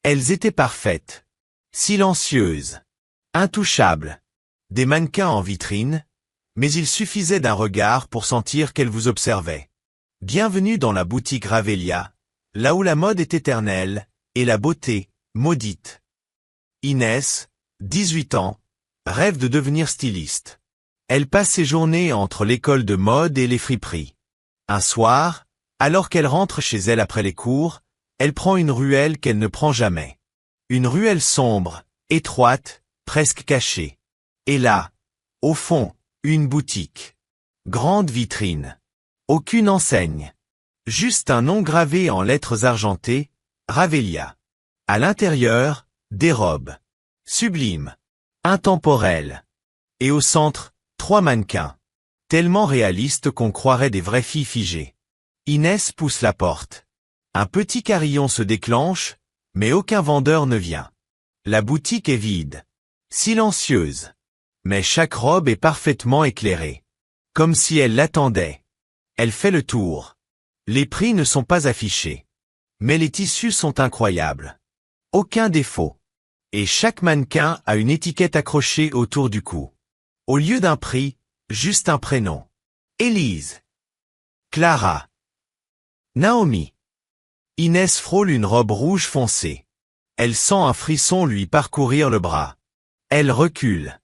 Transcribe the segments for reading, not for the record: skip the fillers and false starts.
Elles étaient parfaites, silencieuses, intouchables, des mannequins en vitrine, mais il suffisait d'un regard pour sentir qu'elles vous observaient. Bienvenue dans la boutique Ravelia, là où la mode est éternelle, et la beauté, maudite. Inès, 18 ans, rêve de devenir styliste. Elle passe ses journées entre l'école de mode et les friperies. Un soir, alors qu'elle rentre chez elle après les cours, elle prend une ruelle qu'elle ne prend jamais. Une ruelle sombre, étroite, presque cachée. Et là, au fond, une boutique. Grande vitrine. Aucune enseigne. Juste un nom gravé en lettres argentées, Ravelia. À l'intérieur, des robes. Sublimes. Intemporelles. Et au centre, 3 mannequins. Tellement réalistes qu'on croirait des vraies filles figées. Inès pousse la porte. Un petit carillon se déclenche, mais aucun vendeur ne vient. La boutique est vide. Silencieuse. Mais chaque robe est parfaitement éclairée. Comme si elle l'attendait. Elle fait le tour. Les prix ne sont pas affichés. Mais les tissus sont incroyables. Aucun défaut. Et chaque mannequin a une étiquette accrochée autour du cou. Au lieu d'un prix, juste un prénom. Élise. Clara. Naomi. Inès frôle une robe rouge foncée. Elle sent un frisson lui parcourir le bras. Elle recule.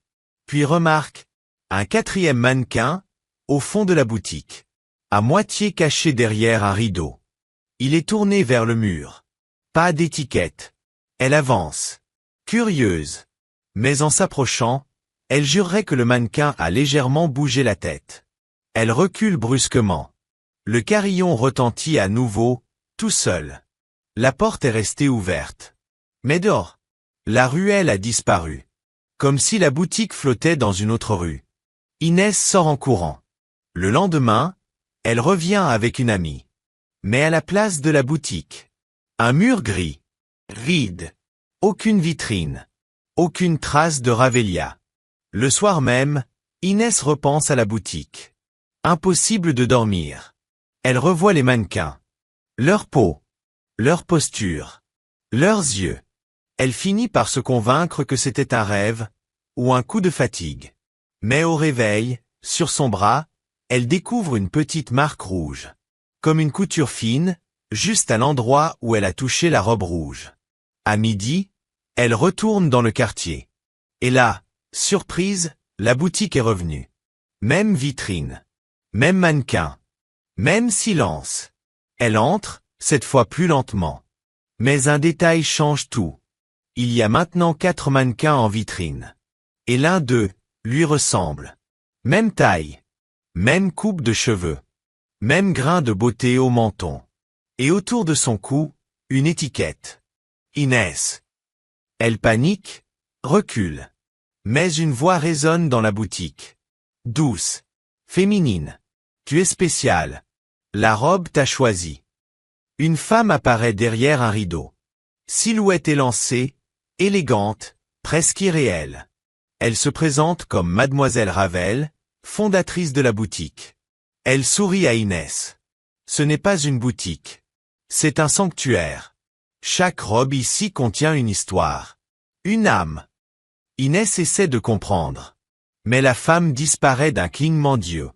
Puis remarque un 4e mannequin, au fond de la boutique. À moitié caché derrière un rideau. Il est tourné vers le mur. Pas d'étiquette. Elle avance. Curieuse. Mais en s'approchant, elle jurerait que le mannequin a légèrement bougé la tête. Elle recule brusquement. Le carillon retentit à nouveau, tout seul. La porte est restée ouverte. Mais dehors, la ruelle a disparu. Comme si la boutique flottait dans une autre rue. Inès sort en courant. Le lendemain, elle revient avec une amie. Mais à la place de la boutique. Un mur gris. Vide. Aucune vitrine. Aucune trace de Ravelia. Le soir même, Inès repense à la boutique. Impossible de dormir. Elle revoit les mannequins. Leur peau. Leur posture. Leurs yeux. Elle finit par se convaincre que c'était un rêve, ou un coup de fatigue. Mais au réveil, sur son bras, elle découvre une petite marque rouge. Comme une couture fine, juste à l'endroit où elle a touché la robe rouge. À midi, elle retourne dans le quartier. Et là, surprise, la boutique est revenue. Même vitrine. Même mannequin. Même silence. Elle entre, cette fois plus lentement. Mais un détail change tout. Il y a maintenant 4 mannequins en vitrine. Et l'un d'eux, lui ressemble. Même taille. Même coupe de cheveux. Même grain de beauté au menton. Et autour de son cou, une étiquette. Inès. Elle panique, recule. Mais une voix résonne dans la boutique. Douce. Féminine. Tu es spéciale. La robe t'a choisi. Une femme apparaît derrière un rideau. Silhouette élancée, élégante, presque irréelle. Elle se présente comme Mademoiselle Ravel, fondatrice de la boutique. Elle sourit à Inès. Ce n'est pas une boutique. C'est un sanctuaire. Chaque robe ici contient une histoire. Une âme. Inès essaie de comprendre. Mais la femme disparaît d'un clignement d'yeux.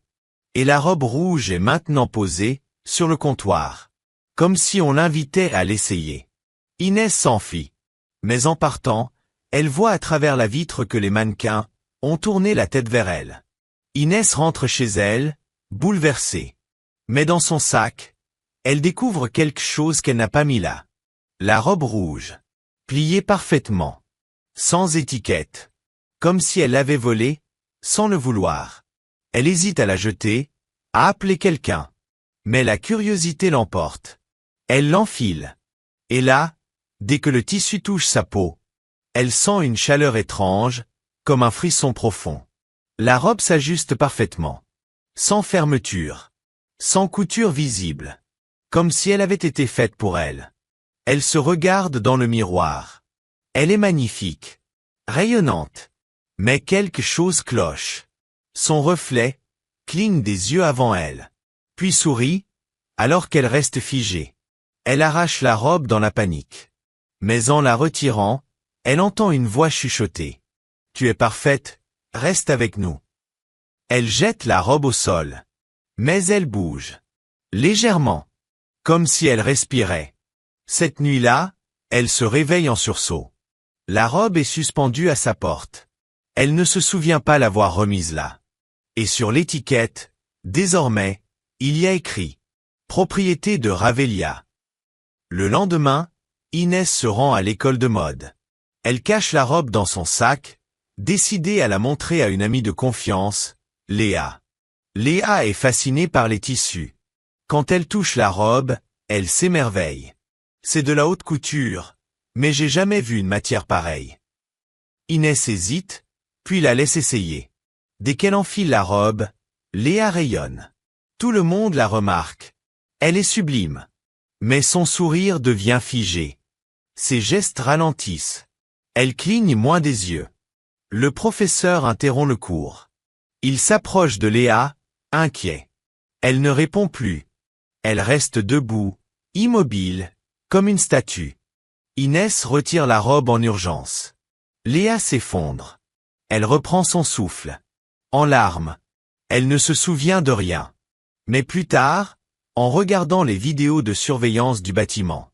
Et la robe rouge est maintenant posée, sur le comptoir. Comme si on l'invitait à l'essayer. Inès s'enfuit. Mais en partant, elle voit à travers la vitre que les mannequins ont tourné la tête vers elle. Inès rentre chez elle, bouleversée. Mais dans son sac, elle découvre quelque chose qu'elle n'a pas mis là. La robe rouge. Pliée parfaitement. Sans étiquette. Comme si elle l'avait volée, sans le vouloir. Elle hésite à la jeter, à appeler quelqu'un. Mais la curiosité l'emporte. Elle l'enfile. Et là, dès que le tissu touche sa peau, elle sent une chaleur étrange, comme un frisson profond. La robe s'ajuste parfaitement. Sans fermeture. Sans couture visible. Comme si elle avait été faite pour elle. Elle se regarde dans le miroir. Elle est magnifique. Rayonnante. Mais quelque chose cloche. Son reflet cligne des yeux avant elle. Puis sourit, alors qu'elle reste figée. Elle arrache la robe dans la panique. Mais en la retirant, elle entend une voix chuchoter. Tu es parfaite, reste avec nous. Elle jette la robe au sol. Mais elle bouge. Légèrement. Comme si elle respirait. Cette nuit-là, elle se réveille en sursaut. La robe est suspendue à sa porte. Elle ne se souvient pas l'avoir remise là. Et sur l'étiquette, désormais, il y a écrit « Propriété de Ravelia ». Le lendemain, Inès se rend à l'école de mode. Elle cache la robe dans son sac, décidée à la montrer à une amie de confiance, Léa. Léa est fascinée par les tissus. Quand elle touche la robe, elle s'émerveille. C'est de la haute couture, mais j'ai jamais vu une matière pareille. Inès hésite, puis la laisse essayer. Dès qu'elle enfile la robe, Léa rayonne. Tout le monde la remarque. Elle est sublime. Mais son sourire devient figé. Ses gestes ralentissent. Elle cligne moins des yeux. Le professeur interrompt le cours. Il s'approche de Léa, inquiet. Elle ne répond plus. Elle reste debout, immobile, comme une statue. Inès retire la robe en urgence. Léa s'effondre. Elle reprend son souffle. En larmes. Elle ne se souvient de rien. Mais plus tard, en regardant les vidéos de surveillance du bâtiment,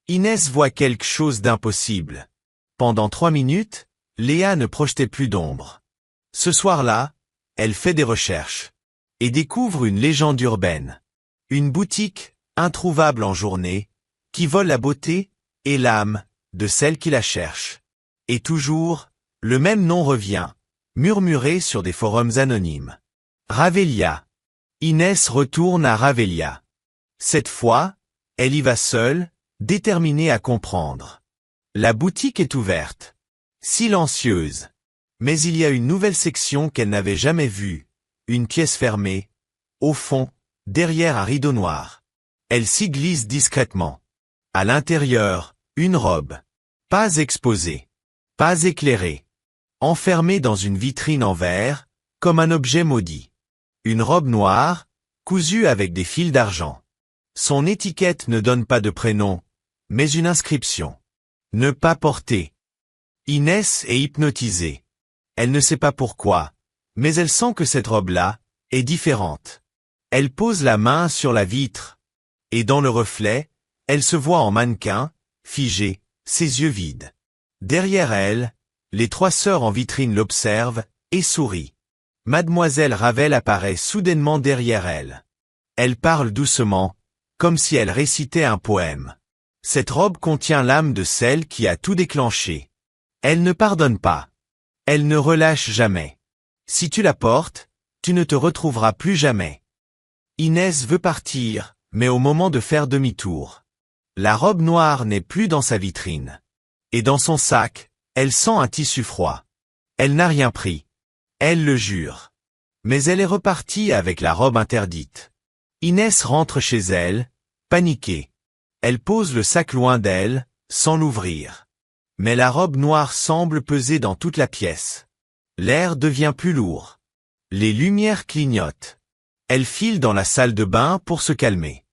Inès voit quelque chose d'impossible. Pendant 3 minutes, Léa ne projetait plus d'ombre. Ce soir-là, elle fait des recherches. Et découvre une légende urbaine. Une boutique, introuvable en journée, qui vole la beauté et l'âme de celle qui la cherche. Et toujours, le même nom revient, murmuré sur des forums anonymes. Ravelia. Inès retourne à Ravelia. Cette fois, elle y va seule, déterminée à comprendre. La boutique est ouverte. Silencieuse. Mais il y a une nouvelle section qu'elle n'avait jamais vue. Une pièce fermée. Au fond, derrière un rideau noir. Elle s'y glisse discrètement. À l'intérieur, une robe. Pas exposée. Pas éclairée. Enfermée dans une vitrine en verre, comme un objet maudit. Une robe noire, cousue avec des fils d'argent. Son étiquette ne donne pas de prénom, mais une inscription. Ne pas porter. Inès est hypnotisée. Elle ne sait pas pourquoi, mais elle sent que cette robe-là est différente. Elle pose la main sur la vitre. Et dans le reflet, elle se voit en mannequin, figée, ses yeux vides. Derrière elle, les 3 sœurs en vitrine l'observent et sourient. Mademoiselle Ravel apparaît soudainement derrière elle. Elle parle doucement, comme si elle récitait un poème. Cette robe contient l'âme de celle qui a tout déclenché. Elle ne pardonne pas. Elle ne relâche jamais. Si tu la portes, tu ne te retrouveras plus jamais. Inès veut partir, mais au moment de faire demi-tour. La robe noire n'est plus dans sa vitrine. Et dans son sac, elle sent un tissu froid. Elle n'a rien pris. Elle le jure. Mais elle est repartie avec la robe interdite. Inès rentre chez elle, paniquée. Elle pose le sac loin d'elle, sans l'ouvrir. Mais la robe noire semble peser dans toute la pièce. L'air devient plus lourd. Les lumières clignotent. Elle file dans la salle de bain pour se calmer.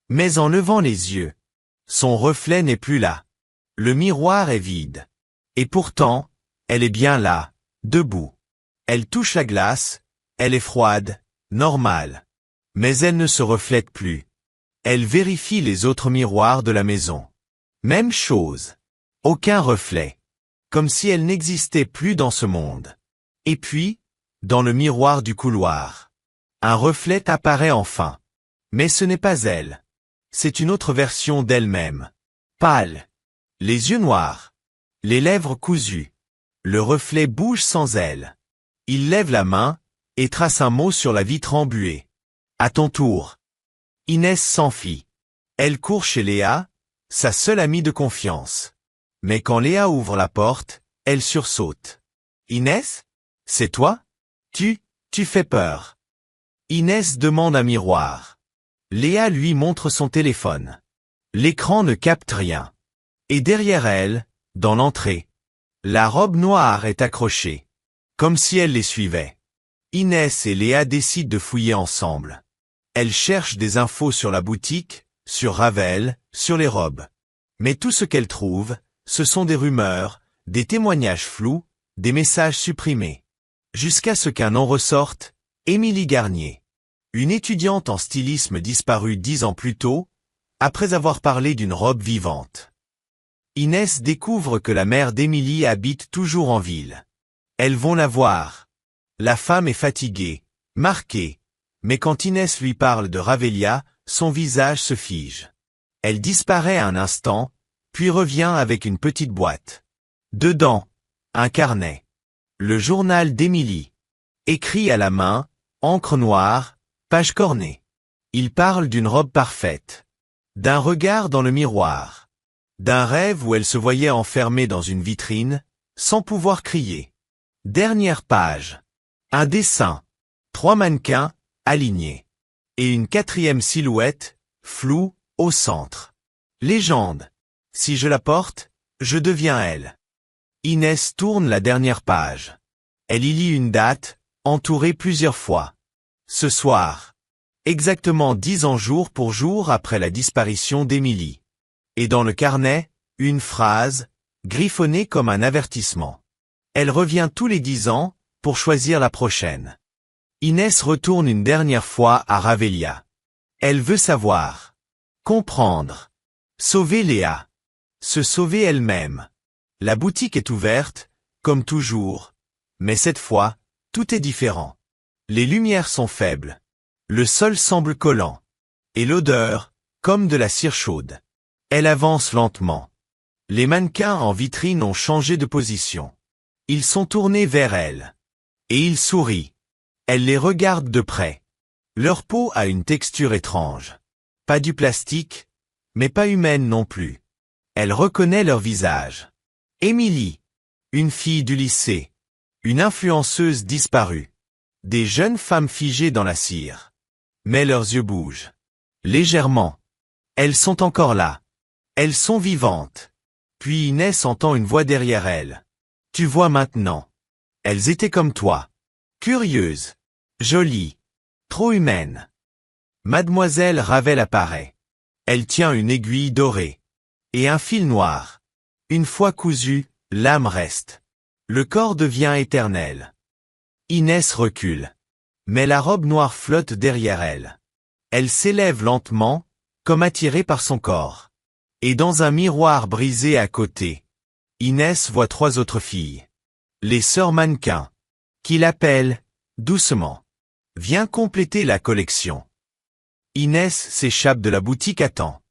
Mais en levant les yeux, son reflet n'est plus là. Le miroir est vide. Et pourtant, elle est bien là, debout. Elle touche la glace, elle est froide, normale. Mais elle ne se reflète plus. Elle vérifie les autres miroirs de la maison. Même chose. Aucun reflet. Comme si elle n'existait plus dans ce monde. Et puis, dans le miroir du couloir, un reflet apparaît enfin. Mais ce n'est pas elle. C'est une autre version d'elle-même. Pâle. Les yeux noirs. Les lèvres cousues. Le reflet bouge sans elle. Il lève la main, et trace un mot sur la vitre embuée. À ton tour. Inès s'enfuit. Elle court chez Léa, sa seule amie de confiance. Mais quand Léa ouvre la porte, elle sursaute. Inès? C'est toi? Tu fais peur. Inès demande un miroir. Léa lui montre son téléphone. L'écran ne capte rien. Et derrière elle, dans l'entrée, la robe noire est accrochée. Comme si elle les suivait. Inès et Léa décident de fouiller ensemble. Elles cherchent des infos sur la boutique, sur Ravel, sur les robes. Mais tout ce qu'elles trouvent, Ce sont des rumeurs, des témoignages flous, des messages supprimés. Jusqu'à ce qu'un nom ressorte, Émilie Garnier. Une étudiante en stylisme disparue 10 ans plus tôt, après avoir parlé d'une robe vivante. Inès découvre que la mère d'Émilie habite toujours en ville. Elles vont la voir. La femme est fatiguée, marquée, mais quand Inès lui parle de Ravelia, son visage se fige. Elle disparaît un instant, puis revient avec une petite boîte. Dedans, un carnet. Le journal d'Émilie. Écrit à la main, encre noire, page cornée. Il parle d'une robe parfaite. D'un regard dans le miroir. D'un rêve où elle se voyait enfermée dans une vitrine, sans pouvoir crier. Dernière page. Un dessin. 3 mannequins, alignés. Et une 4e silhouette, floue, au centre. Légende. Si je la porte, je deviens elle. Inès tourne la dernière page. Elle y lit une date, entourée plusieurs fois. Ce soir. Exactement 10 ans jour pour jour après la disparition d'Émilie. Et dans le carnet, une phrase, griffonnée comme un avertissement. Elle revient tous les 10 ans, pour choisir la prochaine. Inès retourne une dernière fois à Ravelia. Elle veut savoir. Comprendre. Sauver Léa. Se sauver elle-même. La boutique est ouverte, comme toujours. Mais cette fois, tout est différent. Les lumières sont faibles. Le sol semble collant. Et l'odeur, comme de la cire chaude. Elle avance lentement. Les mannequins en vitrine ont changé de position. Ils sont tournés vers elle. Et ils sourient. Elle les regarde de près. Leur peau a une texture étrange. Pas du plastique, mais pas humaine non plus. Elle reconnaît leur visage. Émilie. Une fille du lycée. Une influenceuse disparue. Des jeunes femmes figées dans la cire. Mais leurs yeux bougent. Légèrement. Elles sont encore là. Elles sont vivantes. Puis Inès entend une voix derrière elle. Tu vois maintenant. Elles étaient comme toi. Curieuses. Jolies. Trop humaines. Mademoiselle Ravel apparaît. Elle tient une aiguille dorée. Et un fil noir. Une fois cousu, l'âme reste. Le corps devient éternel. Inès recule. Mais la robe noire flotte derrière elle. Elle s'élève lentement, comme attirée par son corps. Et dans un miroir brisé à côté, Inès voit 3 autres filles. Les sœurs mannequins. Qui l'appellent, doucement. Viens compléter la collection. Inès s'échappe de la boutique à temps.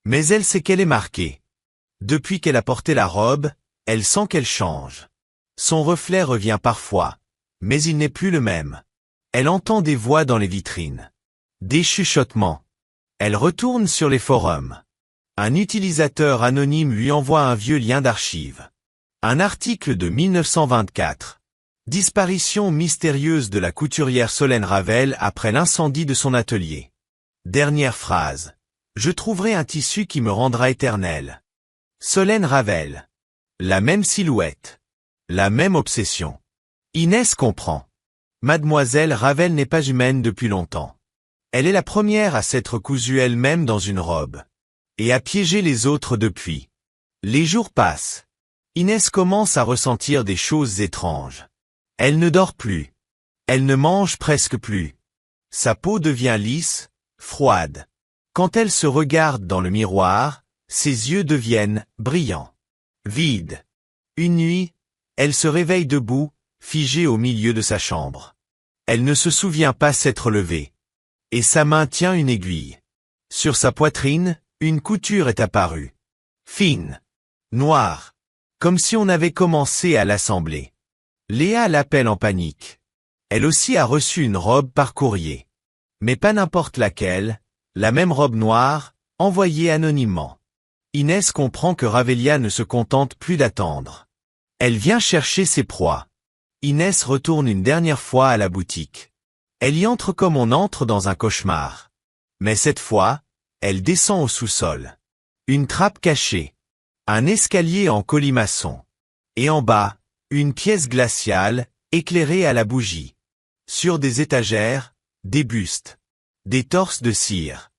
Mais elle sait qu'elle est marquée. Depuis qu'elle a porté la robe, elle sent qu'elle change. Son reflet revient parfois, mais il n'est plus le même. Elle entend des voix dans les vitrines. Des chuchotements. Elle retourne sur les forums. Un utilisateur anonyme lui envoie un vieux lien d'archives. Un article de 1924. Disparition mystérieuse de la couturière Solène Ravel après l'incendie de son atelier. Dernière phrase. Je trouverai un tissu qui me rendra éternel. Solène Ravel. La même silhouette. La même obsession. Inès comprend. Mademoiselle Ravel n'est pas humaine depuis longtemps. Elle est la première à s'être cousue elle-même dans une robe. Et à piéger les autres depuis. Les jours passent. Inès commence à ressentir des choses étranges. Elle ne dort plus. Elle ne mange presque plus. Sa peau devient lisse, froide. Quand elle se regarde dans le miroir, ses yeux deviennent brillants. Vides. Une nuit, elle se réveille debout, figée au milieu de sa chambre. Elle ne se souvient pas s'être levée. Et sa main tient une aiguille. Sur sa poitrine, une couture est apparue. Fine. Noire. Comme si on avait commencé à l'assembler. Léa l'appelle en panique. Elle aussi a reçu une robe par courrier. Mais pas n'importe laquelle, la même robe noire, envoyée anonymement. Inès comprend que Ravelia ne se contente plus d'attendre. Elle vient chercher ses proies. Inès retourne une dernière fois à la boutique. Elle y entre comme on entre dans un cauchemar. Mais cette fois, elle descend au sous-sol. Une trappe cachée. Un escalier en colimaçon. Et en bas, une pièce glaciale, éclairée à la bougie. Sur des étagères, des bustes. Des torses de cire.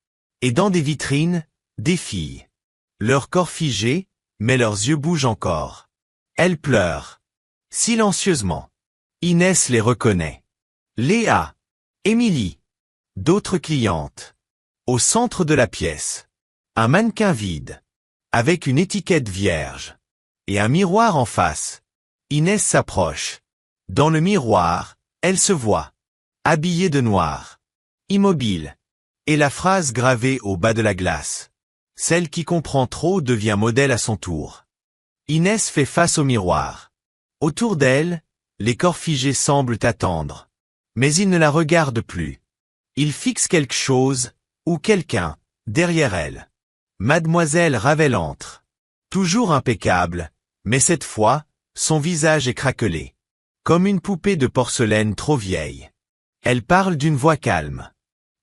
Et dans des vitrines, des filles. Leur corps figé, mais leurs yeux bougent encore. Elle pleure. Silencieusement. Inès les reconnaît. Léa. Émilie. D'autres clientes. Au centre de la pièce. Un mannequin vide. Avec une étiquette vierge. Et un miroir en face. Inès s'approche. Dans le miroir, elle se voit. Habillée de noir. Immobile. Et la phrase gravée au bas de la glace. Celle qui comprend trop devient modèle à son tour. Inès fait face au miroir. Autour d'elle, les corps figés semblent attendre. Mais ils ne la regardent plus. Ils fixent quelque chose, ou quelqu'un, derrière elle. Mademoiselle Ravel entre. Toujours impeccable, mais cette fois, son visage est craquelé. Comme une poupée de porcelaine trop vieille. Elle parle d'une voix calme.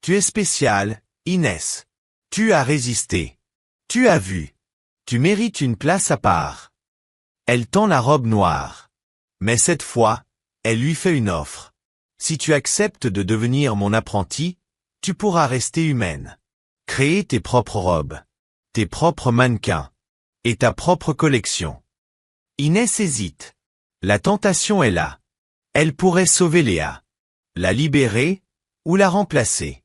Tu es spéciale, Inès. Tu as résisté. Tu as vu. Tu mérites une place à part. Elle tend la robe noire. Mais cette fois, elle lui fait une offre. Si tu acceptes de devenir mon apprenti, tu pourras rester humaine. Créer tes propres robes. Tes propres mannequins. Et ta propre collection. Inès hésite. La tentation est là. Elle pourrait sauver Léa. La libérer, ou la remplacer.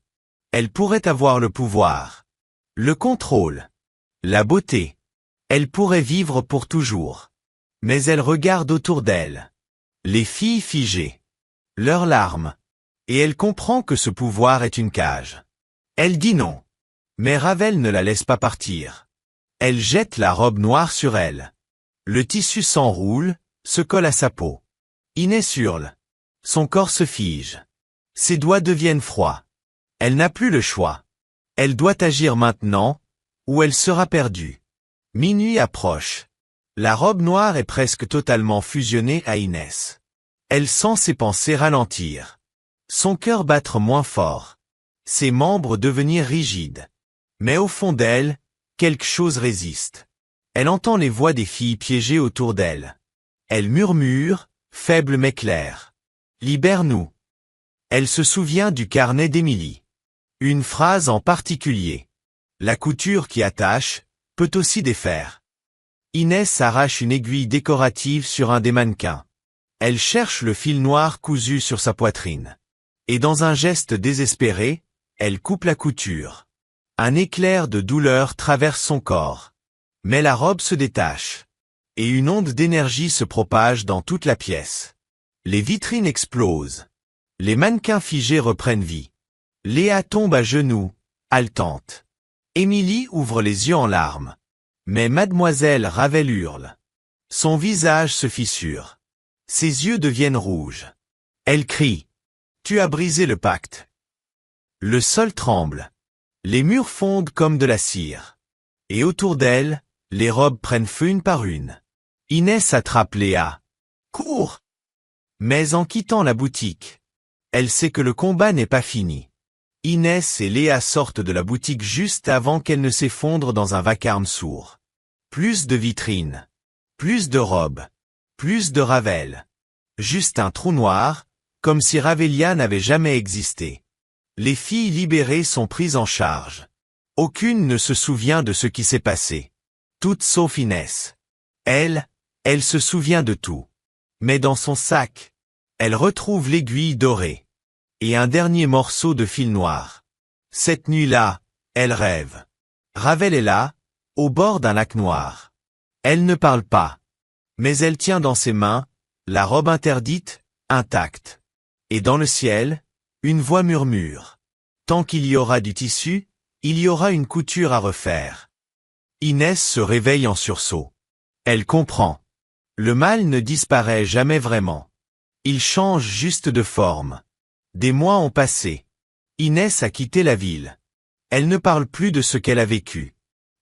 Elle pourrait avoir le pouvoir. Le contrôle. La beauté. Elle pourrait vivre pour toujours. Mais elle regarde autour d'elle. Les filles figées. Leurs larmes. Et elle comprend que ce pouvoir est une cage. Elle dit non. Mais Ravel ne la laisse pas partir. Elle jette la robe noire sur elle. Le tissu s'enroule, se colle à sa peau. Inès hurle. Son corps se fige. Ses doigts deviennent froids. Elle n'a plus le choix. Elle doit agir maintenant, ou elle sera perdue. Minuit approche. La robe noire est presque totalement fusionnée à Inès. Elle sent ses pensées ralentir. Son cœur battre moins fort. Ses membres devenir rigides. Mais au fond d'elle, quelque chose résiste. Elle entend les voix des filles piégées autour d'elle. Elle murmure, faible mais claire. Libère-nous. Elle se souvient du carnet d'Émilie. Une phrase en particulier. La couture qui attache, peut aussi défaire. Inès arrache une aiguille décorative sur un des mannequins. Elle cherche le fil noir cousu sur sa poitrine. Et dans un geste désespéré, elle coupe la couture. Un éclair de douleur traverse son corps. Mais la robe se détache. Et une onde d'énergie se propage dans toute la pièce. Les vitrines explosent. Les mannequins figés reprennent vie. Léa tombe à genoux, haletante. Émilie ouvre les yeux en larmes. Mais mademoiselle Ravel hurle. Son visage se fissure. Ses yeux deviennent rouges. Elle crie. Tu as brisé le pacte. Le sol tremble. Les murs fondent comme de la cire. Et autour d'elle, les robes prennent feu une par une. Inès attrape Léa. Cours! Mais en quittant la boutique, elle sait que le combat n'est pas fini. Inès et Léa sortent de la boutique juste avant qu'elle ne s'effondre dans un vacarme sourd. Plus de vitrines. Plus de robes. Plus de Ravel. Juste un trou noir, comme si Ravelia n'avait jamais existé. Les filles libérées sont prises en charge. Aucune ne se souvient de ce qui s'est passé. Toutes sauf Inès. Elle se souvient de tout. Mais dans son sac, elle retrouve l'aiguille dorée. Et un dernier morceau de fil noir. Cette nuit-là, elle rêve. Ravel est là, au bord d'un lac noir. Elle ne parle pas. Mais elle tient dans ses mains, la robe interdite, intacte. Et dans le ciel, une voix murmure. Tant qu'il y aura du tissu, il y aura une couture à refaire. Inès se réveille en sursaut. Elle comprend. Le mal ne disparaît jamais vraiment. Il change juste de forme. Des mois ont passé. Inès a quitté la ville. Elle ne parle plus de ce qu'elle a vécu.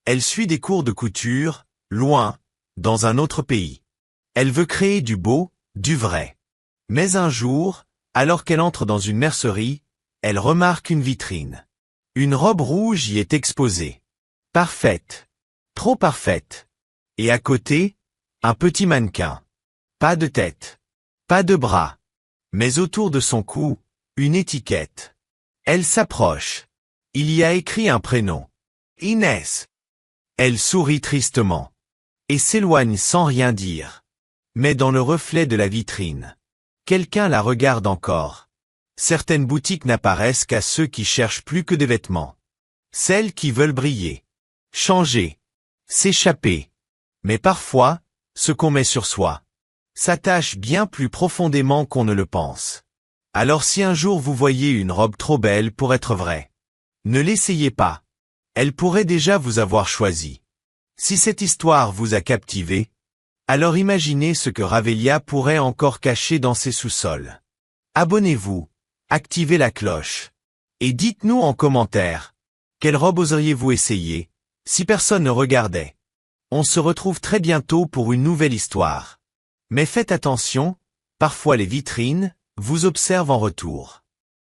Elle suit des cours de couture, loin, dans un autre pays. Elle veut créer du beau, du vrai. Mais un jour, alors qu'elle entre dans une mercerie, elle remarque une vitrine. Une robe rouge y est exposée. Parfaite. Trop parfaite. Et à côté, un petit mannequin. Pas de tête. Pas de bras. Mais autour de son cou, une étiquette. Elle s'approche. Il y a écrit un prénom. Inès. Elle sourit tristement. et s'éloigne sans rien dire. Mais dans le reflet de la vitrine, quelqu'un la regarde encore. Certaines boutiques n'apparaissent qu'à ceux qui cherchent plus que des vêtements. Celles qui veulent briller, changer, s'échapper. Mais parfois, ce qu'on met sur soi s'attache bien plus profondément qu'on ne le pense. Alors si un jour vous voyez une robe trop belle pour être vraie, ne l'essayez pas. Elle pourrait déjà vous avoir choisi. Si cette histoire vous a captivé, alors imaginez ce que Ravelia pourrait encore cacher dans ses sous-sols. Abonnez-vous, activez la cloche, et dites-nous en commentaire, quelle robe oseriez-vous essayer, si personne ne regardait. On se retrouve très bientôt pour une nouvelle histoire. Mais faites attention, parfois les vitrines vous observent en retour.